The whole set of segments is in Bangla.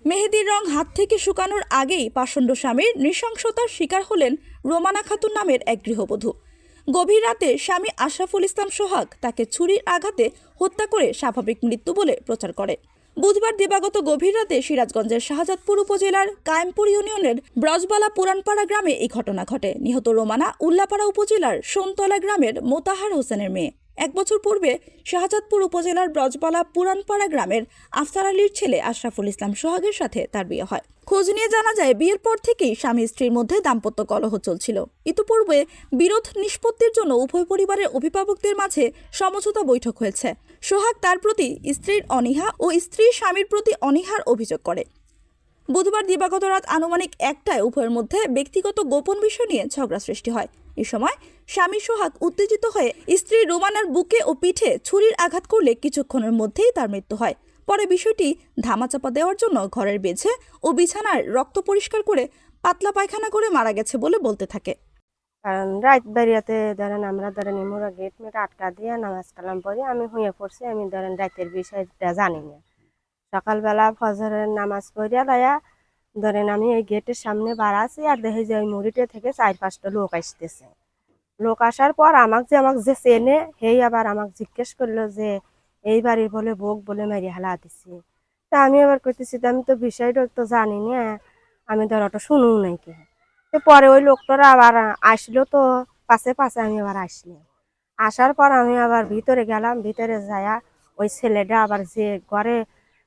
মেহেদির রং হাত থেকে শুকানোর আগেই পাষণ্ড স্বামীর নৃশংসতার শিকার হলেন রোমানা খাতুন নামের এক গৃহবধূ। গভীর রাতে স্বামী আশরাফুল ইসলাম সোহাগ তাকে ছুরির আঘাতে হত্যা করে স্বাভাবিক মৃত্যু বলে প্রচার করে। বুধবার দিবাগত গভীর রাতে সিরাজগঞ্জের শাহজাদপুর উপজেলার কায়েমপুর ইউনিয়নের ব্রজবালা পুরানপাড়া গ্রামে এই ঘটনা ঘটে। নিহত রোমানা উল্লাপাড়া উপজেলার সোনতলা গ্রামের মোতাহার হোসেনের মেয়ে। 1 বছর পূর্বে শাহজাদপুর উপজেলার ব্রজবালা পুরানপাড়া গ্রামের আফসার আলীর ছেলে আশরাফুল ইসলাম সোহাগের সাথে তার বিয়ে হয়। খোঁজ নিয়ে জানা যায়, বিয়ের পর থেকেই স্বামী স্ত্রীর মধ্যে দাম্পত্য কলহ চলছিল। ইতিপূর্বে বিরোধ নিষ্পত্তির জন্য উভয় পরিবারের অভিভাবকদের মাঝে সমঝোতা বৈঠক হয়েছে। সোহাগ তার প্রতি স্ত্রীর অনীহা ও স্ত্রী স্বামীর প্রতি অনীহার অভিযোগ করে। বুধবার দিবাগত রাত আনুমানিক 1টায় উভয়ের মধ্যে ব্যক্তিগত গোপন বিষয় নিয়ে ঝগড়া সৃষ্টি হয়। এ সময় স্বামী সোহাগ উত্তেজিত হয়ে স্ত্রী রোমানার বুকে ও পিঠে ছুরির আঘাত করলে কিছুক্ষণের মধ্যেই তার মৃত্যু হয়। পরে বিষয়টি ধামাচাপা দেওয়ার জন্য ঘরের মেঝে ও বিছানার রক্ত পরিষ্কার করে পাতলা পায়খানা করে মারা গেছে বলে বলতে থাকে। কারণ রাত বেরিয়াতে আমরা ইমুরা গেট মেট আটকা দিয়ে নামাজ কালাম পড়ি, আমি হয়ে পড়ছি। আমি রাতের বিষয়টা জানি না। সকালবেলা ফজরের নামাজ পড়িয়া দেয়া আমি এই গেটের সামনে বাড়াছি, আর দেখি যে ওই মুড়িতে থেকে 4-5টা লোক আসতেছে। লোক আসার পর আমাকে যে চেনে, সেই আবার আমাকে জিজ্ঞেস করলো যে এই বাড়ির বলে বোক বলে মেরে হালা দিছি। তা আমি আবার করতেছি, আমি তো বিষয়টা তো জানি না, আমি ওটা শুনুও নাই কে। পরে ওই লোকটারা আবার আসলো, তো পাশে পাশে আমি আবার আসলাম। আসার পর আমি আবার ভিতরে গেলাম। ভিতরে যায়া ওই ছেলেটা আবার যে ঘরে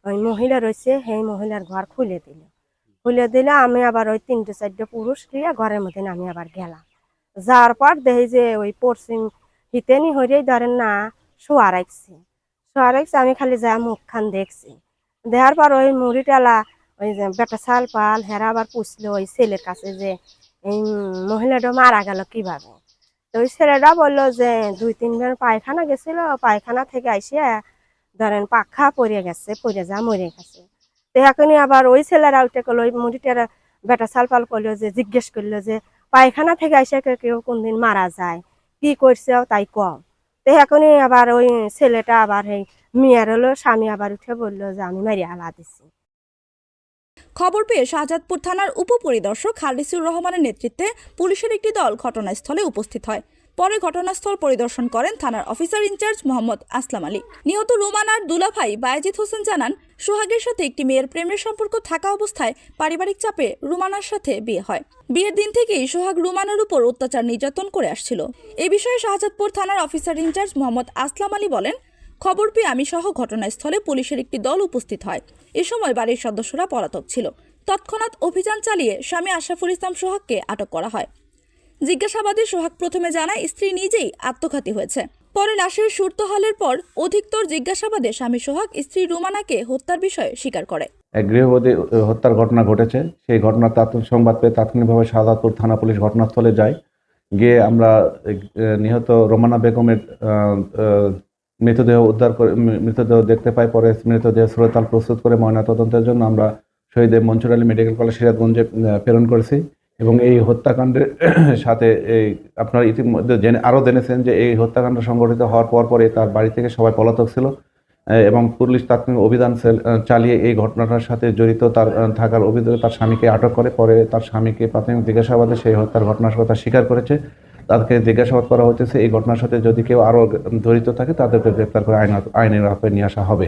ওই মহিলা রয়েছে, সেই মহিলার ঘর খুলে দিলে আমি আবার ওই 3-4টা পুরুষ দিয়ে ঘরের মধ্যে আমি আবার গেলাম। যাওয়ার পর দেখি যে ওই পশ্চিম হিতেনি হইলেই না শোয়া রাখছি। আমি খালি যা মুখখান দেখছি। দেখার পর ওই মুড়িটালা ওই যে বেটা চাল পাল হেরা আবার পুষলো ওই ছেলের কাছে যে এই মহিলাটা মারা গেল কিভাবে। তো ওই ছেলেটা বললো যে 2-3 বার পায়খানা গেছিল, পায়খানা থেকে আইসে পাখা পড়ে গেছে, পড়ে যা মরে গেছে। তো এখনই আবার ওই ছেলেরা উঠে করলো, ওই মুড়িটার বেটা চাল পাল করলো যে জিজ্ঞেস করলো যে পায়খানা থেকে আইসে কেউ কোনদিন মারা যায়, কি করছে তাই কম। তো এখনই আবার ওই ছেলেটা আবার এই মেয়ের হলো স্বামী আবার উঠে বললো যে আমি মারিয়া হালা দিছি। খবর পেয়ে শাহজাদপুর থানার উপপরিদর্শক হারিসুর রহমানের নেতৃত্বে পুলিশের একটি দল ঘটনাস্থলে উপস্থিত হয়। পরে ঘটনাস্থল পরিদর্শন করেন থানার অফিসার ইনচার্জ মোহাম্মদ আসলাম আলী। নিহত রোমানার দুলাভাই বায়েজিদ হোসেন জানান, সোহাগের সাথে একটি মেয়ের প্রেমের সম্পর্ক থাকা অবস্থায় পারিবারিক চাপে রুমানার সাথে বিয়ে হয়। বিয়ের দিন থেকেই সোহাগ রুমানার উপর অত্যাচার নির্যাতন করে আসছিল। এ বিষয়ে শাহজাদপুর থানার অফিসার ইনচার্জ মোহাম্মদ আসলাম আলী বলেন, খবর পেয়ে আমি সহ ঘটনাস্থলে পুলিশের একটি দল উপস্থিত হয়। এ সময় বাড়ির সদস্যরা পলাতক ছিল। তৎক্ষণাৎ অভিযান চালিয়ে স্বামী আশরাফুল ইসলাম সোহাগকে আটক করা হয়। জিজ্ঞাসাবাদে সোহাগ প্রথমে জানায় স্ত্রী নিজেই আত্মঘাতী হয়েছে। পরে লাশের সুরতহালের পর অধিকতর জিজ্ঞাসাবাদে স্বামী সোহাগ স্ত্রী রুমানাকে হত্যার বিষয়ে স্বীকার করে। এক গৃহবধূ হত্যার ঘটনা ঘটেছে। সেই ঘটনার তাৎক্ষণিক সংবাদ পেয়ে তাৎক্ষণিকভাবে শাহজাদপুর থানা পুলিশ ঘটনাস্থলে যায়। গিয়ে আমরা নিহত রোমানা বেগমের মৃতদেহ উদ্ধার করে মৃতদেহ দেখতে পাই। পরে মৃতদেহ সুরতাল প্রস্তুত করে ময়নাতদন্তের জন্য আমরা শহীদ মনসুর আলী মেডিকেল কলেজ সিরাজগঞ্জে প্রেরণ করেছি। এবং এই হত্যাকাণ্ডের সাথে এই আপনারা ইতিমধ্যে আরও জেনেছেন যে এই হত্যাকাণ্ড সংঘটিত হওয়ার পরে তার বাড়ি থেকে সবাই পলাতক ছিল এবং পুলিশ তাৎক্ষণিক অভিযান চালিয়ে এই ঘটনাটার সাথে জড়িত তার থাকার অভিযোগে তার স্বামীকে আটক করে। পরে তার স্বামীকে প্রাথমিক জিজ্ঞাসাবাদে সেই হত্যার ঘটনার কথা স্বীকার করেছে। তাদেরকে জিজ্ঞাসাবাদ করা হচ্ছে। এই ঘটনার সাথে যদি কেউ আরও জড়িত থাকে তাদেরকে গ্রেপ্তার করে আইনের আওতায় নিয়ে আসা হবে।